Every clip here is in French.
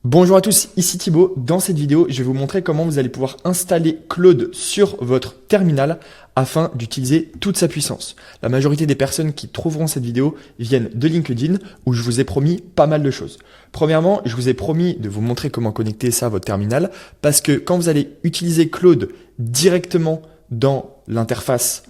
Bonjour à tous, ici Thibaut. Dans cette vidéo, je vais vous montrer comment vous allez pouvoir installer Claude sur votre terminal afin d'utiliser toute sa puissance. La majorité des personnes qui trouveront cette vidéo viennent de LinkedIn où je vous ai promis pas mal de choses. Premièrement, je vous ai promis de vous montrer comment connecter ça à votre terminal parce que quand vous allez utiliser Claude directement dans l'interface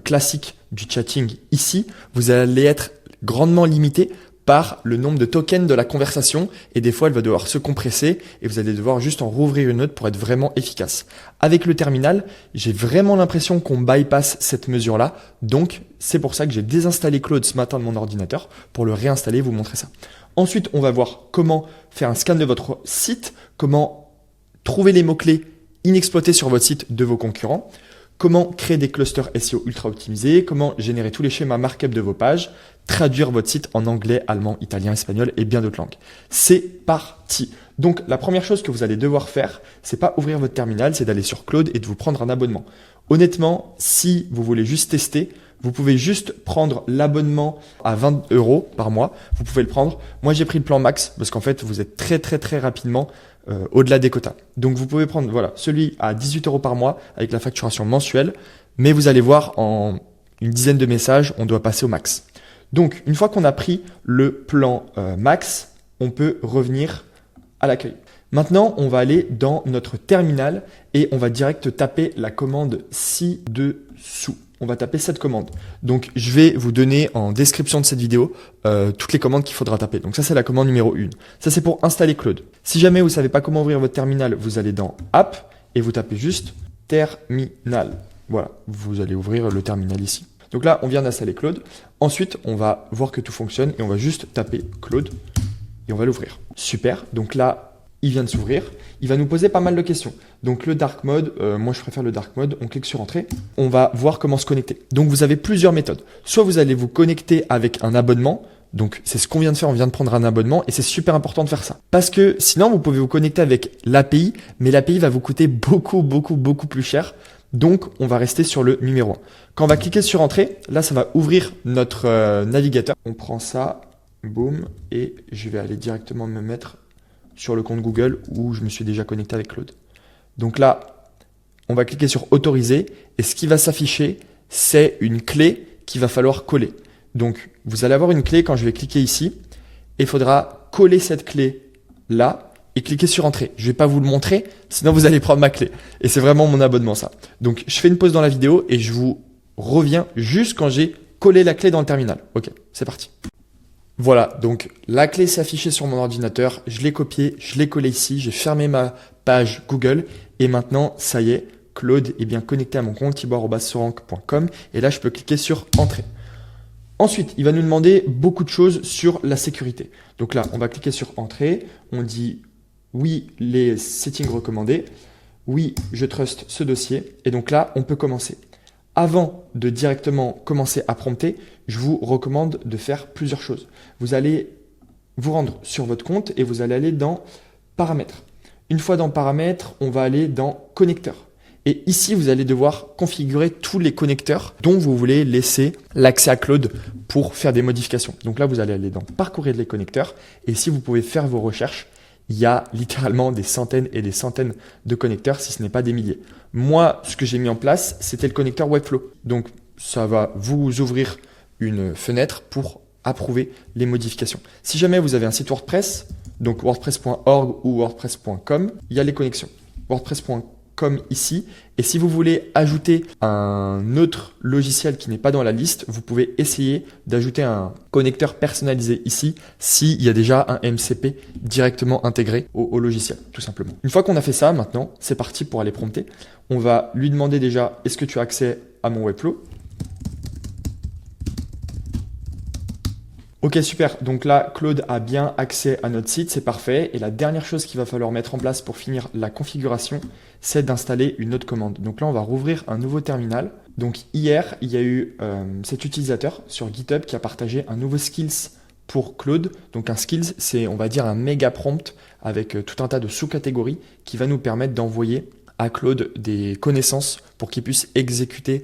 classique du chatting ici, vous allez être grandement limité par le nombre de tokens de la conversation et des fois elle va devoir se compresser et vous allez devoir juste en rouvrir une autre pour être vraiment efficace. Avec le terminal, j'ai vraiment l'impression qu'on bypass cette mesure-là, donc c'est pour ça que j'ai désinstallé Claude ce matin de mon ordinateur pour le réinstaller et vous montrer ça. Ensuite, on va voir comment faire un scan de votre site, comment trouver les mots-clés inexploités sur votre site de vos concurrents, comment créer des clusters SEO ultra optimisés, comment générer tous les schémas markup de vos pages, traduire votre site en anglais, allemand, italien, espagnol et bien d'autres langues. C'est parti. Donc la première chose que vous allez devoir faire, c'est pas ouvrir votre terminal, c'est d'aller sur Claude et de vous prendre un abonnement. Honnêtement, si vous voulez juste tester, vous pouvez juste prendre l'abonnement à 20 € par mois. Vous pouvez le prendre. Moi, j'ai pris le plan max parce qu'en fait, vous êtes très rapidement au-delà des quotas. Donc, vous pouvez prendre celui à 18 € par mois avec la facturation mensuelle. Mais vous allez voir, en une dizaine de messages, on doit passer au max. Donc, une fois qu'on a pris le plan max, on peut revenir à l'accueil. Maintenant, on va aller dans notre terminal et on va direct taper la commande ci-dessous. On va taper cette commande. Donc, je vais vous donner en description de cette vidéo toutes les commandes qu'il faudra taper. Donc, ça, c'est la commande numéro 1. Ça, c'est pour installer Claude. Si jamais vous ne savez pas comment ouvrir votre terminal, vous allez dans App et vous tapez juste Terminal. Voilà, vous allez ouvrir le terminal ici. Donc là, on vient d'installer Claude. Ensuite, on va voir que tout fonctionne et on va juste taper Claude et on va l'ouvrir. Super. Donc là, il vient de s'ouvrir. Il va nous poser pas mal de questions. Donc le dark mode, moi je préfère le dark mode. On clique sur entrée. On va voir comment se connecter. Donc vous avez plusieurs méthodes. Soit vous allez vous connecter avec un abonnement. Donc c'est ce qu'on vient de faire. On vient de prendre un abonnement et c'est super important de faire ça. Parce que sinon vous pouvez vous connecter avec l'API, mais l'API va vous coûter beaucoup plus cher. Donc, on va rester sur le numéro 1. Quand on va cliquer sur Entrée, là, ça va ouvrir notre navigateur. On prend ça, boum, et je vais aller directement me mettre sur le compte Google où je me suis déjà connecté avec Claude. Donc là, on va cliquer sur Autoriser et ce qui va s'afficher, c'est une clé qu'il va falloir coller. Donc, vous allez avoir une clé quand je vais cliquer ici et il faudra coller cette clé là et cliquez sur Entrée. Je vais pas vous le montrer, sinon vous allez prendre ma clé. Et c'est vraiment mon abonnement ça. Donc je fais une pause dans la vidéo et je vous reviens juste quand j'ai collé la clé dans le terminal. Ok, c'est parti. Voilà, donc la clé s'est affichée sur mon ordinateur, je l'ai copiée, je l'ai collée ici, j'ai fermé ma page Google et maintenant ça y est, Claude est bien connecté à mon compte thibaut@sorank.com et là je peux cliquer sur Entrée. Ensuite, il va nous demander beaucoup de choses sur la sécurité. Donc là, on va cliquer sur Entrée, on dit oui, les settings recommandés. Oui, je trust ce dossier. Et donc là, on peut commencer. Avant de directement commencer à prompter, je vous recommande de faire plusieurs choses. Vous allez vous rendre sur votre compte et vous allez aller dans Paramètres. Une fois dans Paramètres, on va aller dans Connecteurs. Et ici, vous allez devoir configurer tous les connecteurs dont vous voulez laisser l'accès à Claude pour faire des modifications. Donc là, vous allez aller dans Parcourir les connecteurs. Et ici, vous pouvez faire vos recherches. Il y a littéralement des centaines et des centaines de connecteurs, si ce n'est pas des milliers. Moi, ce que j'ai mis en place, c'était le connecteur Webflow. Donc, ça va vous ouvrir une fenêtre pour approuver les modifications. Si jamais vous avez un site WordPress, donc wordpress.org ou wordpress.com, il y a les connexions. WordPress.com ici. Et si vous voulez ajouter un autre logiciel qui n'est pas dans la liste, vous pouvez essayer d'ajouter un connecteur personnalisé ici s'il y a déjà un MCP directement intégré au logiciel, tout simplement. Une fois qu'on a fait ça, maintenant, c'est parti pour aller prompter. On va lui demander déjà, est-ce que tu as accès à mon Webflow ? Ok, super. Donc là, Claude a bien accès à notre site, c'est parfait. Et la dernière chose qu'il va falloir mettre en place pour finir la configuration, c'est d'installer une autre commande. Donc là, on va rouvrir un nouveau terminal. Donc hier, il y a eu cet utilisateur sur GitHub qui a partagé un nouveau skills pour Claude. Donc un skills, c'est on va dire un méga prompt avec tout un tas de sous-catégories qui va nous permettre d'envoyer à Claude des connaissances pour qu'il puisse exécuter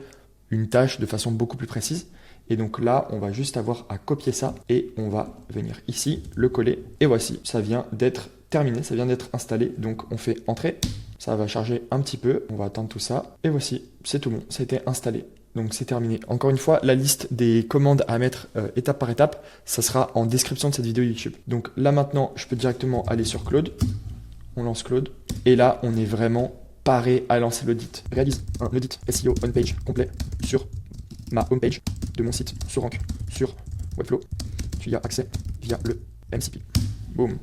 une tâche de façon beaucoup plus précise. Et donc là, on va juste avoir à copier ça et on va venir ici, le coller. Et voici, ça vient d'être terminé, ça vient d'être installé. Donc on fait entrer, ça va charger un petit peu, on va attendre tout ça. Et voici, c'est tout bon, ça a été installé. Donc c'est terminé. Encore une fois, la liste des commandes à mettre étape par étape, ça sera en description de cette vidéo YouTube. Donc là maintenant, je peux directement aller sur Claude. On lance Claude. Et là, on est vraiment paré à lancer l'audit. Réalise un audit SEO on-page complet sur ma homepage de mon site Sorank sur Webflow. Tu y as accès via le MCP. Boum.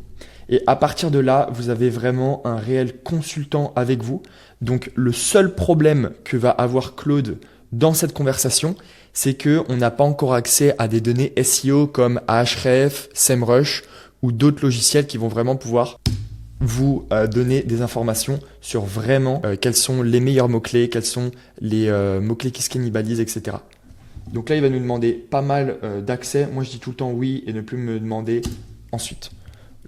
Et à partir de là, vous avez vraiment un réel consultant avec vous. Donc le seul problème que va avoir Claude dans cette conversation, c'est qu'on n'a pas encore accès à des données SEO comme Ahref, SEMrush ou d'autres logiciels qui vont vraiment pouvoir vous donner des informations sur vraiment quels sont les meilleurs mots-clés, quels sont les mots-clés qui se cannibalisent, etc. Donc là, il va nous demander pas mal d'accès. Moi, je dis tout le temps oui et ne plus me demander ensuite.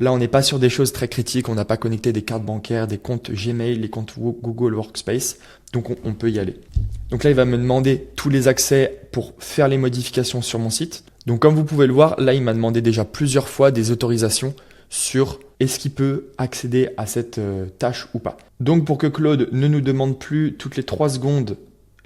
Là, on n'est pas sur des choses très critiques. On n'a pas connecté des cartes bancaires, des comptes Gmail, les comptes Google Workspace. Donc, on peut y aller. Donc là, il va me demander tous les accès pour faire les modifications sur mon site. Donc, comme vous pouvez le voir, là, il m'a demandé déjà plusieurs fois des autorisations sur est-ce qu'il peut accéder à cette tâche ou pas. Donc, pour que Claude ne nous demande plus toutes les 3 secondes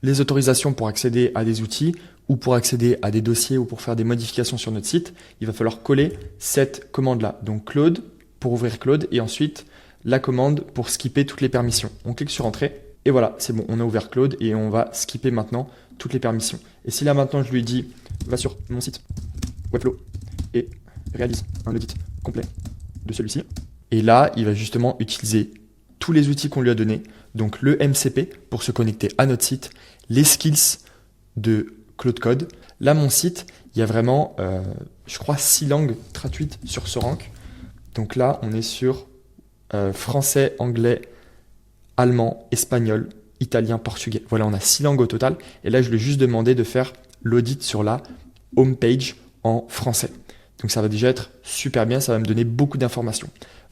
les autorisations pour accéder à des outils ou pour accéder à des dossiers ou pour faire des modifications sur notre site, il va falloir coller cette commande-là. Donc Claude pour ouvrir Claude et ensuite la commande pour skipper toutes les permissions. On clique sur Entrée et voilà, c'est bon, on a ouvert Claude et on va skipper maintenant toutes les permissions. Et si là maintenant je lui dis va sur mon site Webflow et réalise un audit complet de celui-ci, et là il va justement utiliser tous les outils qu'on lui a donnés, donc le MCP pour se connecter à notre site, les skills de Claude Code. Là, mon site, il y a vraiment, je crois, 6 langues traduites sur Sorank. Donc là, on est sur français, anglais, allemand, espagnol, italien, portugais. Voilà, on a 6 langues au total. Et là, je lui ai juste demandé de faire l'audit sur la homepage en français. Donc ça va déjà être super bien, ça va me donner beaucoup d'informations.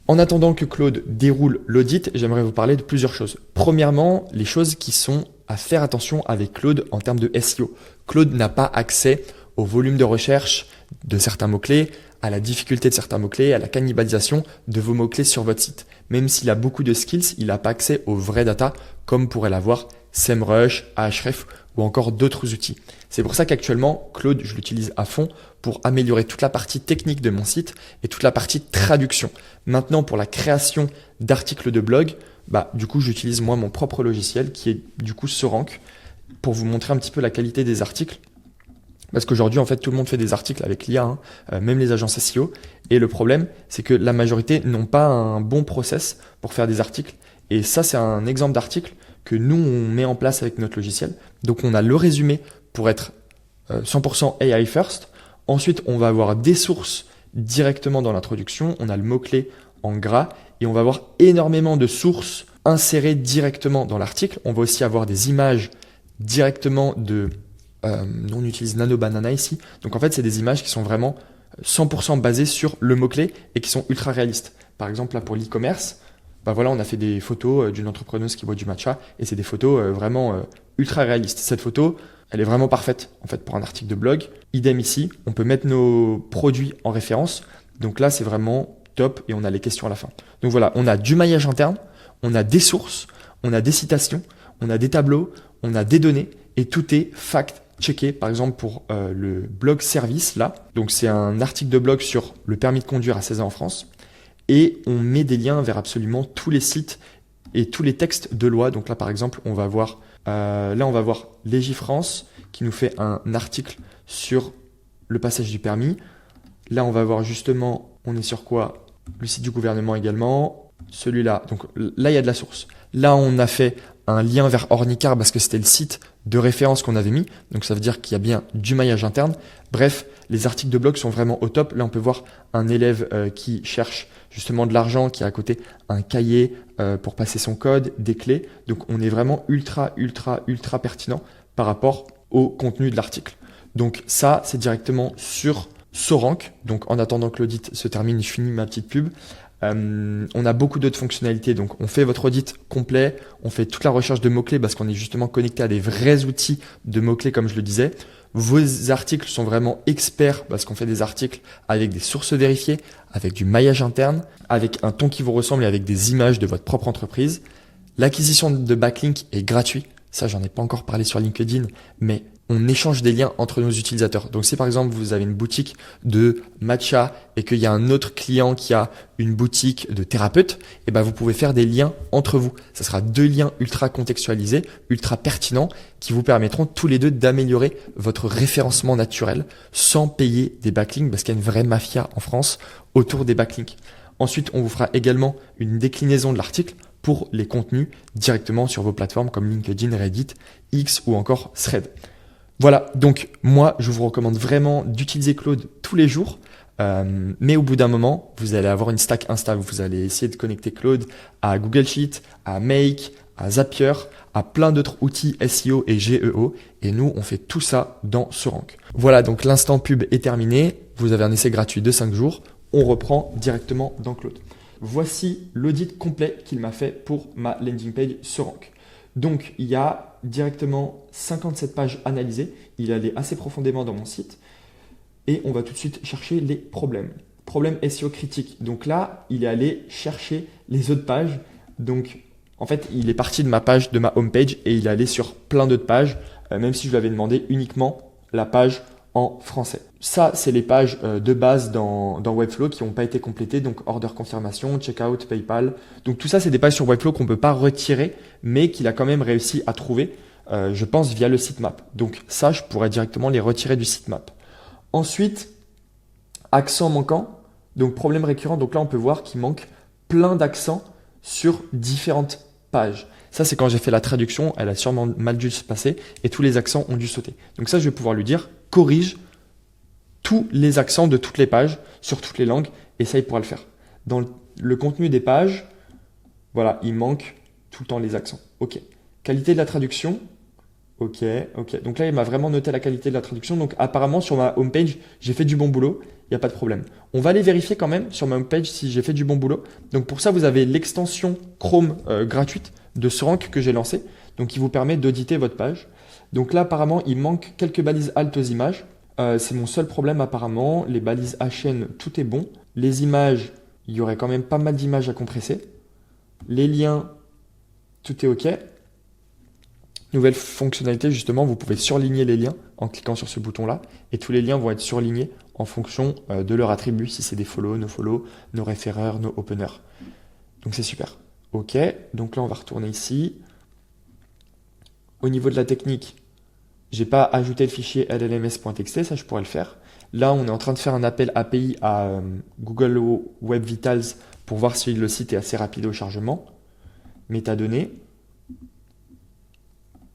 En attendant que Claude déroule l'audit, j'aimerais vous parler de plusieurs choses. Premièrement, les choses qui sont à faire attention avec Claude en termes de SEO. Claude n'a pas accès au volume de recherche de certains mots-clés, à la difficulté de certains mots-clés, à la cannibalisation de vos mots-clés sur votre site. Même s'il a beaucoup de skills, il n'a pas accès aux vraies data comme pourrait l'avoir SEMrush, Ahref ou encore d'autres outils. C'est pour ça qu'actuellement, Claude, je l'utilise à fond pour améliorer toute la partie technique de mon site et toute la partie traduction. Maintenant, pour la création d'articles de blog, du coup, j'utilise moi mon propre logiciel qui est du coup Sorank pour vous montrer un petit peu la qualité des articles. Parce qu'aujourd'hui, en fait, tout le monde fait des articles avec l'IA, même les agences SEO. Et le problème, c'est que la majorité n'ont pas un bon process pour faire des articles. Et ça, c'est un exemple d'article que nous, on met en place avec notre logiciel. Donc, on a le résumé pour être 100% AI first. Ensuite, on va avoir des sources directement dans l'introduction. On a le mot-clé en gras et on va avoir énormément de sources insérées directement dans l'article. On va aussi avoir des images directement de... on utilise Nano Banana ici. Donc, en fait, c'est des images qui sont vraiment 100% basées sur le mot-clé et qui sont ultra réalistes. Par exemple, là, pour l'e-commerce, voilà, on a fait des photos d'une entrepreneuse qui boit du matcha et c'est des photos vraiment ultra réalistes. Cette photo, elle est vraiment parfaite en fait pour un article de blog. Idem ici, on peut mettre nos produits en référence. Donc là, c'est vraiment top et on a les questions à la fin. Donc voilà, on a du maillage interne, on a des sources, on a des citations, on a des tableaux, on a des données et tout est fact-checké. Par exemple, pour le blog service là, donc c'est un article de blog sur le permis de conduire à 16 ans en France. Et on met des liens vers absolument tous les sites et tous les textes de loi. Donc là, par exemple, on va voir Légifrance qui nous fait un article sur le passage du permis. Là, on va voir justement, on est sur quoi? Le site du gouvernement également. Celui-là, donc là, il y a de la source. Là, on a fait un lien vers Ornicar parce que c'était le site de référence qu'on avait mis. Donc, ça veut dire qu'il y a bien du maillage interne. Bref, les articles de blog sont vraiment au top. Là, on peut voir un élève qui cherche justement de l'argent, qui a à côté un cahier pour passer son code, des clés. Donc, on est vraiment ultra pertinent par rapport au contenu de l'article. Donc, ça, c'est directement sur Sorank. Donc, en attendant que l'audit se termine, je finis ma petite pub. On a beaucoup d'autres fonctionnalités, donc on fait votre audit complet, on fait toute la recherche de mots-clés parce qu'on est justement connecté à des vrais outils de mots-clés comme je le disais. Vos articles sont vraiment experts parce qu'on fait des articles avec des sources vérifiées, avec du maillage interne, avec un ton qui vous ressemble et avec des images de votre propre entreprise. L'acquisition de backlinks est gratuite. Ça, j'en ai pas encore parlé sur LinkedIn, mais on échange des liens entre nos utilisateurs. Donc, si par exemple, vous avez une boutique de matcha et qu'il y a un autre client qui a une boutique de thérapeute, eh ben, vous pouvez faire des liens entre vous. Ça sera 2 liens ultra contextualisés, ultra pertinents, qui vous permettront tous les deux d'améliorer votre référencement naturel sans payer des backlinks parce qu'il y a une vraie mafia en France autour des backlinks. Ensuite, on vous fera également une déclinaison de l'article pour les contenus directement sur vos plateformes comme LinkedIn, Reddit, X ou encore Thread. Voilà, donc moi, je vous recommande vraiment d'utiliser Claude tous les jours. Mais au bout d'un moment, vous allez avoir une stack instable. Vous allez essayer de connecter Claude à Google Sheet, à Make, à Zapier, à plein d'autres outils SEO et GEO. Et nous, on fait tout ça dans Sorank. Voilà, donc l'instant pub est terminé. Vous avez un essai gratuit de 5 jours. On reprend directement dans Claude. Voici l'audit complet qu'il m'a fait pour ma landing page Sorank. Donc, il y a directement 57 pages analysées. Il allait assez profondément dans mon site. Et on va tout de suite chercher les problèmes. Problème SEO critique. Donc là, il est allé chercher les autres pages. Donc, en fait, il est parti de ma page, de ma homepage, et il est allé sur plein d'autres pages, même si je lui avais demandé uniquement la page en français. Ça, c'est les pages de base dans Webflow qui n'ont pas été complétées, donc order confirmation, checkout, PayPal. Donc tout ça, c'est des pages sur Webflow qu'on ne peut pas retirer, mais qu'il a quand même réussi à trouver, je pense, via le sitemap. Donc ça, je pourrais directement les retirer du sitemap. Ensuite, accent manquant, donc problème récurrent. Donc là, on peut voir qu'il manque plein d'accents sur différentes pages. Ça, c'est quand j'ai fait la traduction, elle a sûrement mal dû se passer et tous les accents ont dû sauter. Donc ça, je vais pouvoir lui dire, corrige tous les accents de toutes les pages sur toutes les langues et ça, il pourra le faire. Dans le contenu des pages, voilà, il manque tout le temps les accents. OK. Qualité de la traduction. OK. Donc là, il m'a vraiment noté la qualité de la traduction. Donc apparemment, sur ma homepage, j'ai fait du bon boulot. Il n'y a pas de problème. On va aller vérifier quand même sur ma homepage si j'ai fait du bon boulot. Donc pour ça, vous avez l'extension Chrome gratuite de Sorank que j'ai lancée. Donc qui vous permet d'auditer votre page. Donc là, apparemment, il manque quelques balises alt aux images. C'est mon seul problème apparemment. Les balises HN, tout est bon. Les images, il y aurait quand même pas mal d'images à compresser. Les liens, tout est OK. Nouvelle fonctionnalité, justement, vous pouvez surligner les liens en cliquant sur ce bouton-là. Et tous les liens vont être surlignés en fonction de leur attribut, si c'est des follow, nos référeurs, nos openers. Donc c'est super. OK, donc là on va retourner ici. Au niveau de la technique, j'ai pas ajouté le fichier llms.txt, ça je pourrais le faire. Là on est en train de faire un appel API à Google Web Vitals pour voir si le site est assez rapide au chargement. Métadonnées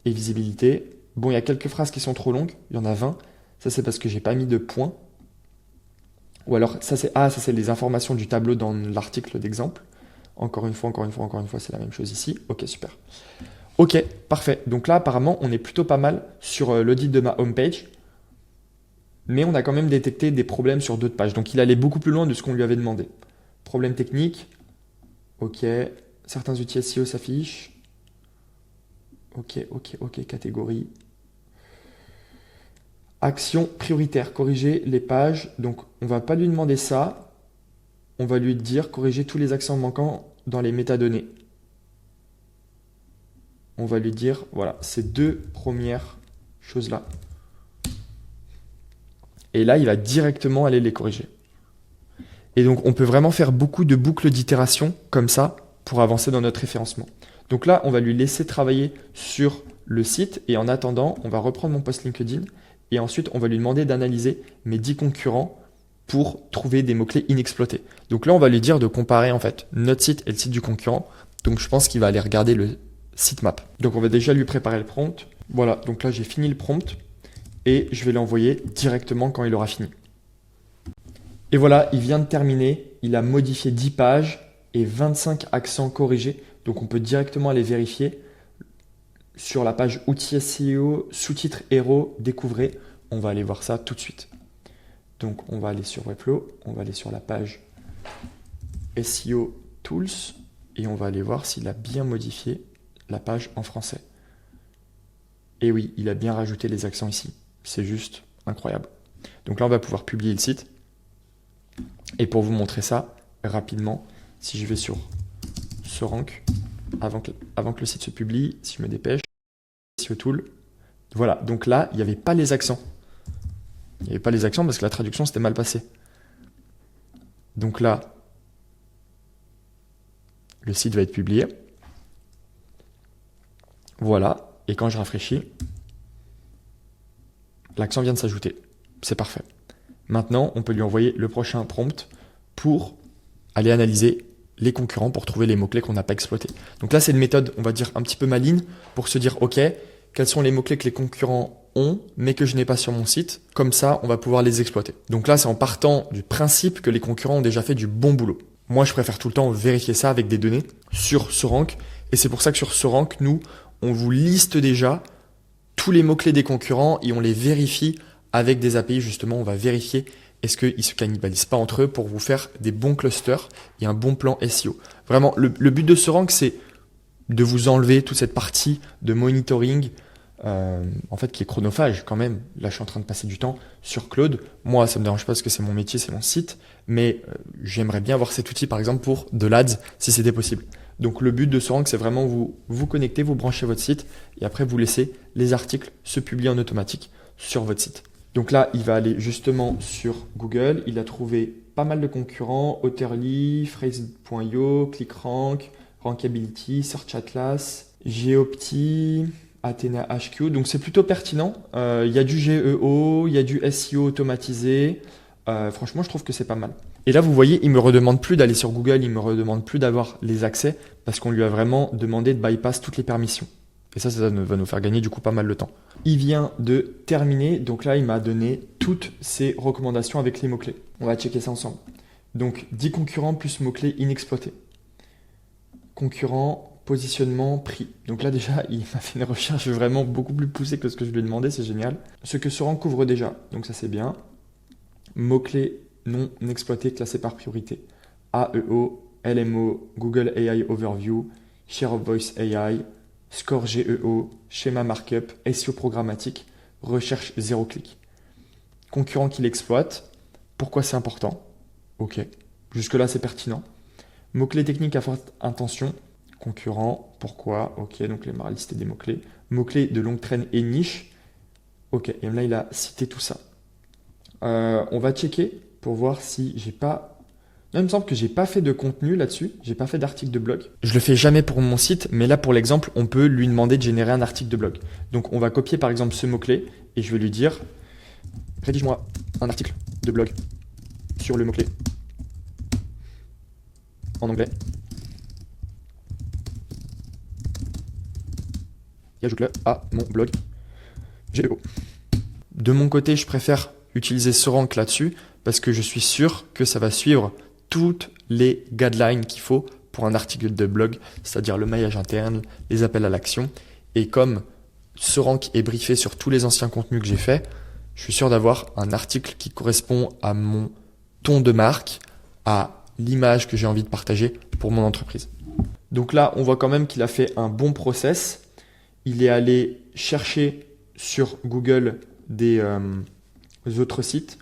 et visibilité. Bon, il y a quelques phrases qui sont trop longues, il y en a 20. Ça c'est parce que j'ai pas mis de points. Ou alors ça c'est les informations du tableau dans l'article d'exemple. Encore une fois, c'est la même chose ici. OK, super. OK, parfait. Donc là, apparemment, on est plutôt pas mal sur l'audit de ma homepage. Mais on a quand même détecté des problèmes sur d'autres pages. Donc il allait beaucoup plus loin de ce qu'on lui avait demandé. Problème technique. OK. Certains outils SEO s'affichent. OK, catégorie. Action prioritaire, corriger les pages. Donc on ne va pas lui demander ça. On va lui dire corriger tous les accents manquants dans les métadonnées. On va lui dire, voilà, ces 2 premières choses-là. Et là, il va directement aller les corriger. Et donc, on peut vraiment faire beaucoup de boucles d'itération comme ça pour avancer dans notre référencement. Donc là, on va lui laisser travailler sur le site et en attendant, on va reprendre mon post LinkedIn et ensuite, on va lui demander d'analyser mes 10 concurrents pour trouver des mots-clés inexploités. Donc là, on va lui dire de comparer en fait notre site et le site du concurrent. Donc je pense qu'il va aller regarder le sitemap. Donc on va déjà lui préparer le prompt. Voilà, donc là j'ai fini le prompt et je vais l'envoyer directement quand il aura fini. Et voilà, il vient de terminer. Il a modifié 10 pages et 25 accents corrigés. Donc on peut directement aller vérifier sur la page outils SEO, sous-titres héros, découvrez. On va aller voir ça tout de suite. Donc, on va aller sur Webflow, on va aller sur la page SEO Tools et on va aller voir s'il a bien modifié la page en français. Et oui, il a bien rajouté les accents ici. C'est juste incroyable. Donc là, on va pouvoir publier le site. Et pour vous montrer ça rapidement, si je vais sur SEO-Rank, avant que le site se publie, si je me dépêche, SEO Tool, voilà. Donc là, il n'y avait pas les accents. Il n'y avait pas les accents parce que la traduction s'était mal passée. Donc là, le site va être publié. Voilà. Et quand je rafraîchis, l'accent vient de s'ajouter. C'est parfait. Maintenant, on peut lui envoyer le prochain prompt pour aller analyser les concurrents pour trouver les mots-clés qu'on n'a pas exploités. Donc là, c'est une méthode, on va dire, un petit peu maligne pour se dire, OK, quels sont les mots-clés que les concurrents ont, mais que je n'ai pas sur mon site. Comme ça, on va pouvoir les exploiter. Donc là, c'est en partant du principe que les concurrents ont déjà fait du bon boulot. Moi, je préfère tout le temps vérifier ça avec des données sur SEO-Rank. Et c'est pour ça que sur SEO-Rank, nous, on vous liste déjà tous les mots-clés des concurrents et on les vérifie avec des API. Justement, on va vérifier est-ce qu'ils ne se cannibalisent pas entre eux pour vous faire des bons clusters et un bon plan SEO. Vraiment, le but de SEO-Rank, c'est de vous enlever toute cette partie de monitoring en fait qui est chronophage quand même. Là, je suis en train de passer du temps sur Claude. Moi, ça me dérange pas parce que c'est mon métier, c'est mon site, mais j'aimerais bien avoir cet outil par exemple pour de l'ADS si c'était possible. Donc le but de SEO-Rank, c'est vraiment vous connecter, vous branchez votre site et après vous laissez les articles se publier en automatique sur votre site. Donc là, il va aller justement sur Google. Il a trouvé pas mal de concurrents, Authorly, Phrase.io, ClickRank, Rankability, Search Atlas, Geopti, Athena HQ. Donc c'est plutôt pertinent. Il y a du GEO, il y a du SEO automatisé. Franchement, je trouve que c'est pas mal. Et là, vous voyez, il me redemande plus d'aller sur Google, il me redemande plus d'avoir les accès parce qu'on lui a vraiment demandé de bypass toutes les permissions. Et ça va nous faire gagner du coup pas mal de temps. Il vient de terminer, donc là il m'a donné toutes ses recommandations avec les mots-clés. On va checker ça ensemble. Donc 10 concurrents plus mots-clés inexploités. Concurrents, positionnement, prix. Donc là déjà il m'a fait une recherche vraiment beaucoup plus poussée que ce que je lui ai demandé, c'est génial. Ce que SEO-Rank couvre déjà, donc ça c'est bien. Mots-clés non exploités classés par priorité. AEO, LMO, Google AI Overview, Share of Voice AI, Score GEO, schéma markup, SEO programmatique, recherche 0 clic. Concurrent qui l'exploite. Pourquoi c'est important? Ok, jusque-là c'est pertinent. Mots-clés techniques à forte intention. Concurrent, pourquoi? Ok, donc il m'a listé des mots-clés. Mots-clés de longue traîne et niche. Ok, et là il a cité tout ça. On va checker pour voir si j'ai pas... Non, il me semble que j'ai pas fait de contenu là-dessus, j'ai pas fait d'article de blog. Je le fais jamais pour mon site, mais là pour l'exemple, on peut lui demander de générer un article de blog. Donc on va copier par exemple ce mot-clé et je vais lui dire rédige-moi un article de blog sur le mot-clé en anglais. Et ajoute-le à mon blog GEO. De mon côté, je préfère utiliser SEO-Rank là-dessus parce que je suis sûr que ça va suivre toutes les guidelines qu'il faut pour un article de blog, c'est-à-dire le maillage interne, les appels à l'action. Et comme SEO-Rank est briefé sur tous les anciens contenus que j'ai faits, je suis sûr d'avoir un article qui correspond à mon ton de marque, à l'image que j'ai envie de partager pour mon entreprise. Donc là, on voit quand même qu'il a fait un bon process. Il est allé chercher sur Google des autres sites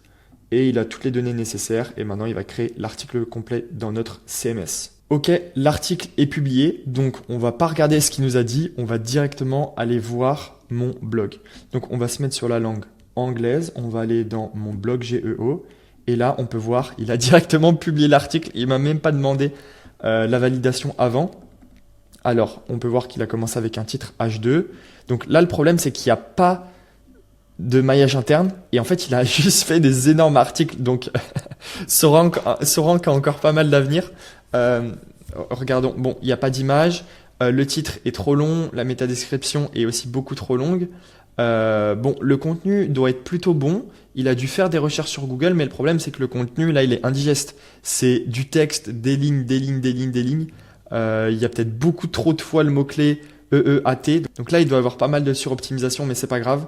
et il a toutes les données nécessaires et maintenant il va créer l'article complet dans notre CMS. Ok, l'article est publié, donc on va pas regarder ce qu'il nous a dit, on va directement aller voir mon blog. Donc on va se mettre sur la langue anglaise, on va aller dans mon blog GEO et là on peut voir, il a directement publié l'article, il m'a même pas demandé la validation avant. Alors on peut voir qu'il a commencé avec un titre H2, donc là le problème c'est qu'il n'y a pas de maillage interne et en fait il a juste fait des énormes articles, donc SEO-Rank a encore pas mal d'avenir. Regardons, bon, il n'y a pas d'image, le titre est trop long, la métadescription est aussi beaucoup trop longue. Bon, le contenu doit être plutôt bon, il a dû faire des recherches sur Google, mais le problème c'est que le contenu là il est indigeste, c'est du texte, des lignes, des lignes, des lignes, des lignes. Il y a peut-être beaucoup trop de fois le mot-clé EEAT, donc là il doit avoir pas mal de suroptimisation, mais c'est pas grave.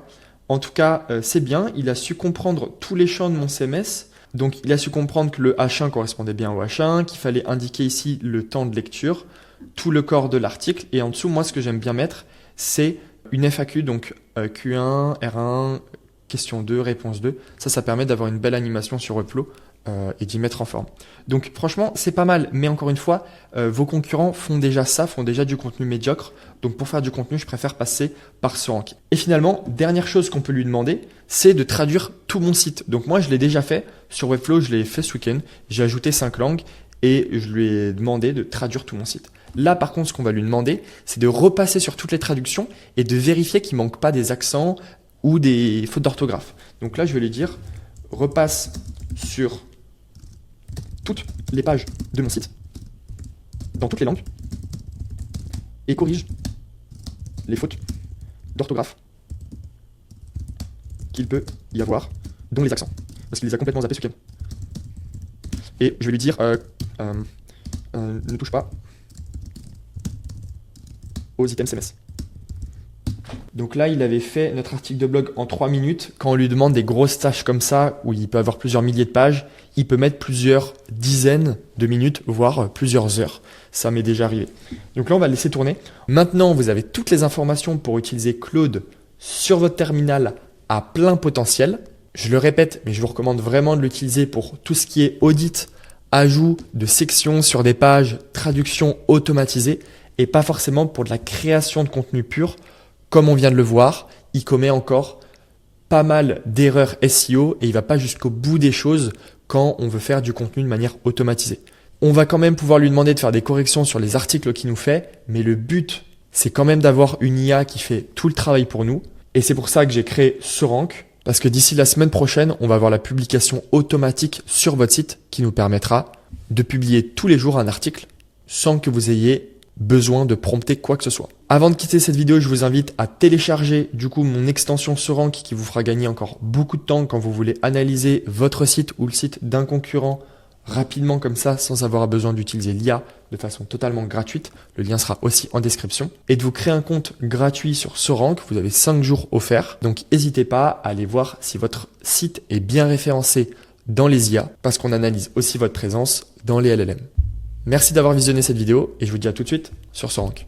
En tout cas, c'est bien, il a su comprendre tous les champs de mon CMS. Donc, il a su comprendre que le H1 correspondait bien au H1, qu'il fallait indiquer ici le temps de lecture, tout le corps de l'article. Et en dessous, moi, ce que j'aime bien mettre, c'est une FAQ, donc Q1, R1, question 2, réponse 2. Ça permet d'avoir une belle animation sur Webflow et d'y mettre en forme. Donc franchement, c'est pas mal. Mais encore une fois, vos concurrents font déjà ça, font déjà du contenu médiocre. Donc pour faire du contenu, je préfère passer par Sorank. Et finalement, dernière chose qu'on peut lui demander, c'est de traduire tout mon site. Donc moi, je l'ai déjà fait. Sur Webflow, je l'ai fait ce week-end. J'ai ajouté 5 langues et je lui ai demandé de traduire tout mon site. Là, par contre, ce qu'on va lui demander, c'est de repasser sur toutes les traductions et de vérifier qu'il ne manque pas des accents ou des fautes d'orthographe. Donc là, je vais lui dire, repasse sur toutes les pages de mon site, dans toutes les langues, et corrige les fautes d'orthographe qu'il peut y avoir, dont les accents, parce qu'il les a complètement zappés ce week-end. Et je vais lui dire, ne touche pas aux items CMS. Donc là, il avait fait notre article de blog en 3 minutes. Quand on lui demande des grosses tâches comme ça, où il peut avoir plusieurs milliers de pages, il peut mettre plusieurs dizaines de minutes, voire plusieurs heures. Ça m'est déjà arrivé. Donc là, on va le laisser tourner. Maintenant, vous avez toutes les informations pour utiliser Claude sur votre terminal à plein potentiel. Je le répète, mais je vous recommande vraiment de l'utiliser pour tout ce qui est audit, ajout de sections sur des pages, traduction automatisée, et pas forcément pour de la création de contenu pur. Comme on vient de le voir, il commet encore pas mal d'erreurs SEO et il va pas jusqu'au bout des choses quand on veut faire du contenu de manière automatisée. On va quand même pouvoir lui demander de faire des corrections sur les articles qu'il nous fait, mais le but, c'est quand même d'avoir une IA qui fait tout le travail pour nous. Et c'est pour ça que j'ai créé Sorank, parce que d'ici la semaine prochaine, on va avoir la publication automatique sur votre site qui nous permettra de publier tous les jours un article sans que vous ayez besoin de prompter quoi que ce soit. Avant de quitter cette vidéo, je vous invite à télécharger du coup mon extension Sorank qui vous fera gagner encore beaucoup de temps quand vous voulez analyser votre site ou le site d'un concurrent rapidement comme ça sans avoir besoin d'utiliser l'IA de façon totalement gratuite. Le lien sera aussi en description. Et de vous créer un compte gratuit sur Sorank, vous avez 5 jours offerts. Donc n'hésitez pas à aller voir si votre site est bien référencé dans les IA parce qu'on analyse aussi votre présence dans les LLM. Merci d'avoir visionné cette vidéo et je vous dis à tout de suite sur Sorank.